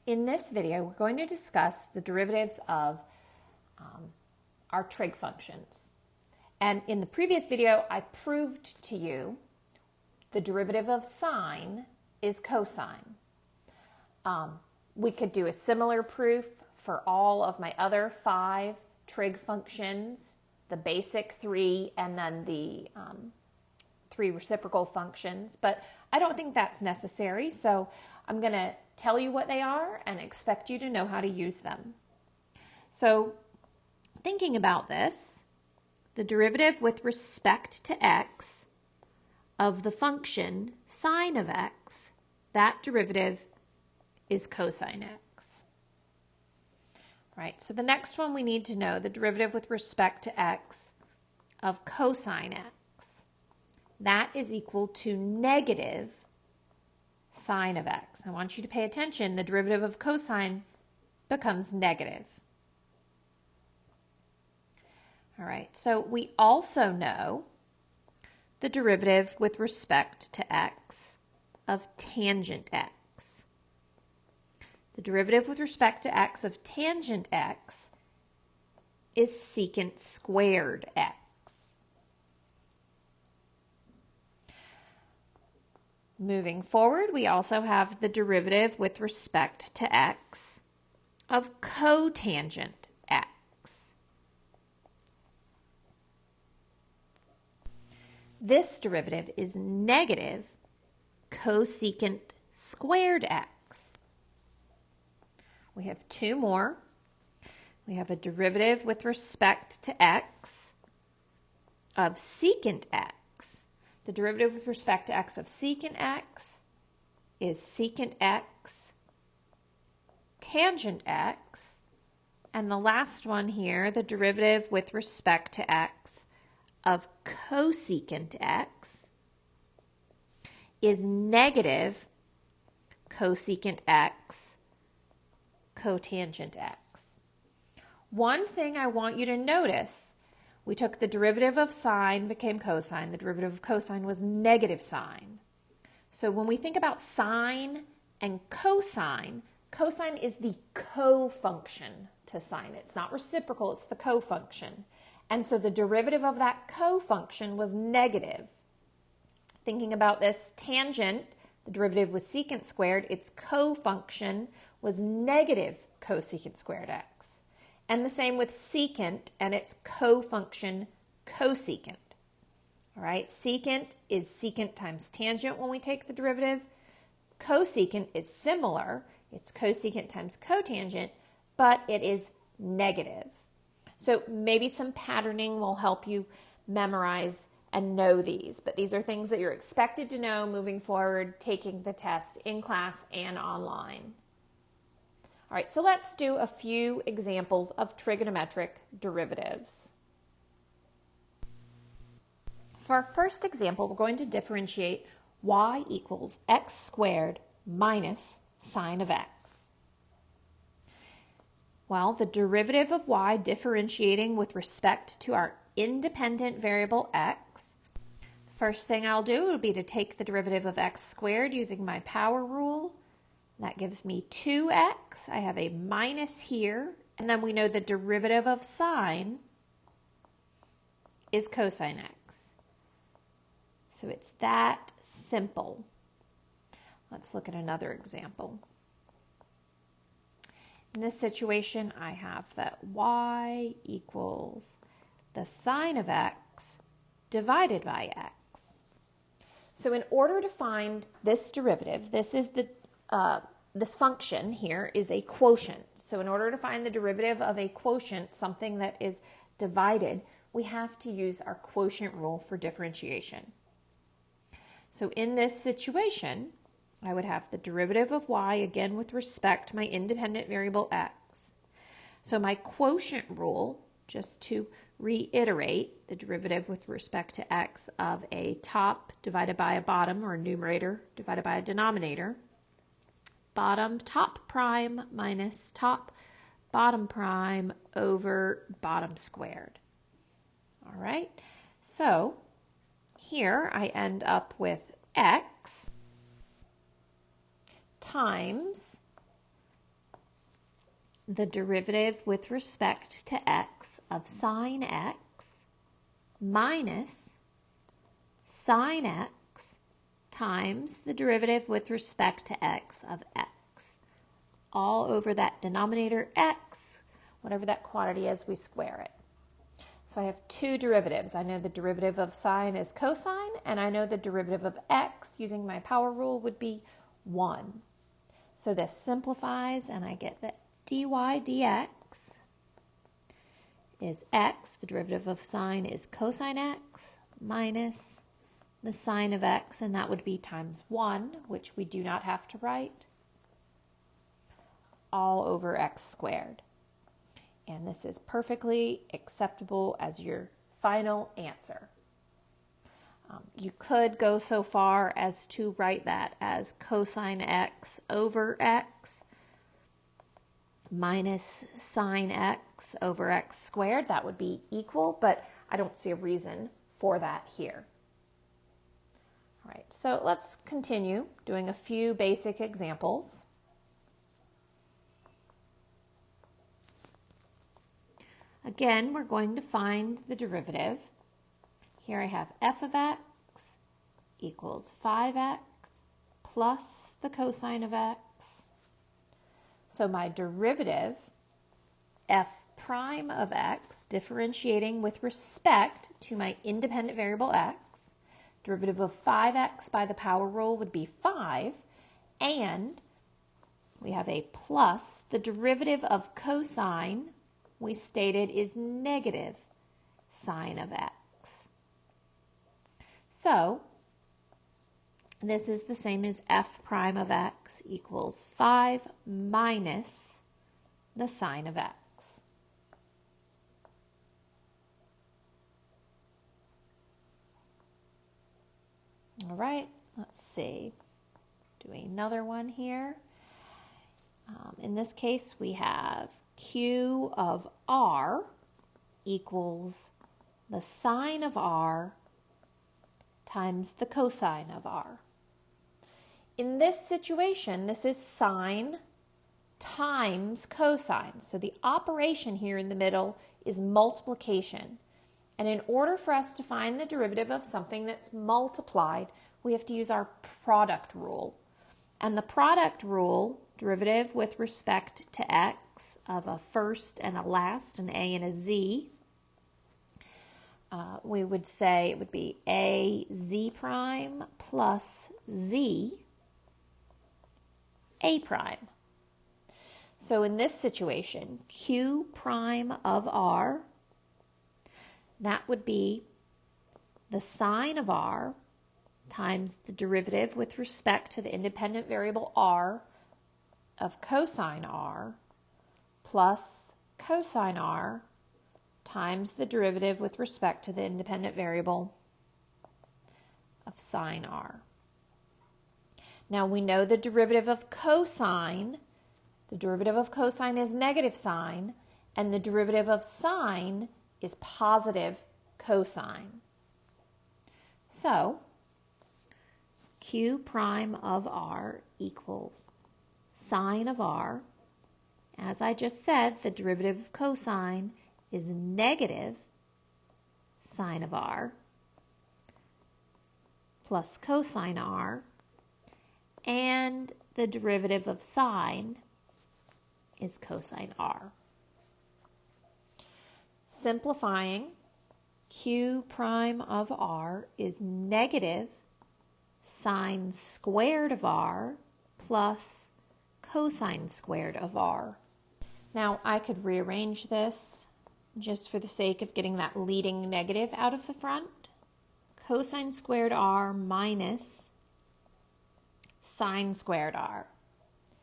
In this video, we're going to discuss the derivatives of our trig functions. And in the previous video, I proved to you the derivative of sine is cosine. We could do a similar proof for all of my other 5 trig functions, the basic 3 and then the 3 reciprocal functions, but I don't think that's necessary, so I'm going to tell you what they are and expect you to know how to use them. So thinking about this, the derivative with respect to x of the function sine of x, that derivative is cosine x. Right, so the next one we need to know, the derivative with respect to x of cosine x, that is equal to negative sine of x. I want you to pay attention. The derivative of cosine becomes negative. All right, so we also know the derivative with respect to x of tangent x. The derivative with respect to x of tangent x is secant squared x. Moving forward, we also have the derivative with respect to x of cotangent x. This derivative is negative cosecant squared x. We have 2 more. We have a derivative with respect to x of secant x. The derivative with respect to x of secant x is secant x tangent x. And the last one here, the derivative with respect to x of cosecant x is negative cosecant x cotangent x. One thing I want you to notice, we took the derivative of sine became cosine. The derivative of cosine was negative sine. So when we think about sine and cosine, cosine is the co-function to sine. It's not reciprocal, it's the co-function. And so the derivative of that co-function was negative. Thinking about this tangent, the derivative was secant squared, its co-function was negative cosecant squared x. And the same with secant and its co-function cosecant. All right, secant is secant times tangent when we take the derivative. Cosecant is similar. It's cosecant times cotangent, but it is negative. So maybe some patterning will help you memorize and know these, but these are things that you're expected to know moving forward, taking the test in class and online. All right, so let's do a few examples of trigonometric derivatives. For our first example, we're going to differentiate y equals x squared minus sine of x. Well, the derivative of y differentiating with respect to our independent variable x, the first thing I'll do would be to take the derivative of x squared using my power rule. That gives me 2x. I have a minus here. And then we know the derivative of sine is cosine x. So it's that simple. Let's look at another example. In this situation, I have that y equals the sine of x divided by x. So in order to find this derivative, this function here is a quotient. So in order to find the derivative of a quotient, something that is divided, we have to use our quotient rule for differentiation. So in this situation, I would have the derivative of y, again with respect to my independent variable x. So my quotient rule, just to reiterate, the derivative with respect to x of a top divided by a bottom, or a numerator divided by a denominator, bottom top prime minus top bottom prime over bottom squared. All right, so here I end up with x times the derivative with respect to x of sine x minus sine x times the derivative with respect to x of x, all over that denominator x, whatever that quantity is, we square it. So I have two derivatives. I know the derivative of sine is cosine, and I know the derivative of x, using my power rule, would be 1. So this simplifies, and I get that dy dx is x, the derivative of sine is cosine x, minus the sine of x, and that would be times 1, which we do not have to write, all over x squared. And this is perfectly acceptable as your final answer. You could go so far as to write that as cosine x over x minus sine x over x squared. That would be equal, but I don't see a reason for that here. All right, so let's continue doing a few basic examples. Again, we're going to find the derivative. Here I have f of x equals 5x plus the cosine of x. So my derivative, f prime of x, differentiating with respect to my independent variable x, derivative of 5x by the power rule would be 5, and we have a plus the derivative of cosine, we stated, is negative sine of x. So this is the same as f prime of x equals 5 minus the sine of x. All right, let's see. Doing another one here. In this case, we have q of r equals the sine of r times the cosine of r. In this situation, this is sine times cosine. So the operation here in the middle is multiplication. And in order for us to find the derivative of something that's multiplied, we have to use our product rule. And the product rule, derivative with respect to x of a first and a last, an a and a z, we would say it would be a z prime plus z a prime. So in this situation, q prime of r, that would be the sine of r times the derivative with respect to the independent variable r of cosine r plus cosine r times the derivative with respect to the independent variable of sine r. Now we know the derivative of cosine. The derivative of cosine is negative sine, and the derivative of sine is positive cosine. So q prime of r equals sine of r. As I just said, the derivative of cosine is negative sine of r plus cosine r, and the derivative of sine is cosine r. Simplifying, q prime of r is negative sine squared of r plus cosine squared of r. Now I could rearrange this just for the sake of getting that leading negative out of the front. Cosine squared r minus sine squared r.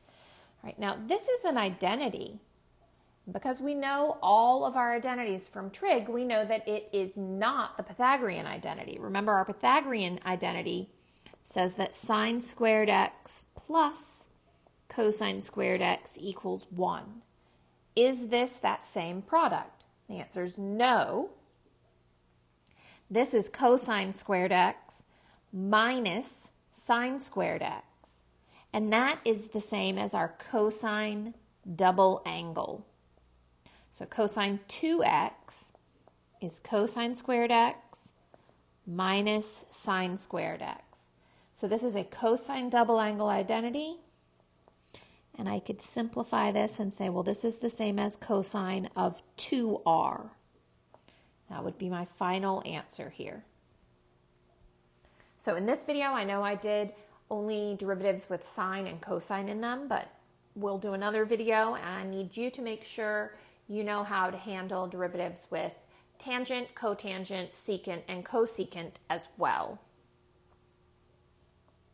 All right, now this is an identity. Because we know all of our identities from trig, we know that it is not the Pythagorean identity. Remember, our Pythagorean identity says that sine squared x plus cosine squared x equals 1. Is this that same product? The answer is no. This is cosine squared x minus sine squared x. And that is the same as our cosine double angle. So cosine 2x is cosine squared x minus sine squared x. So this is a cosine double angle identity. And I could simplify this and say, well, this is the same as cosine of 2r. That would be my final answer here. So in this video, I know I did only derivatives with sine and cosine in them, but we'll do another video, and I need you to make sure you know how to handle derivatives with tangent, cotangent, secant, and cosecant as well.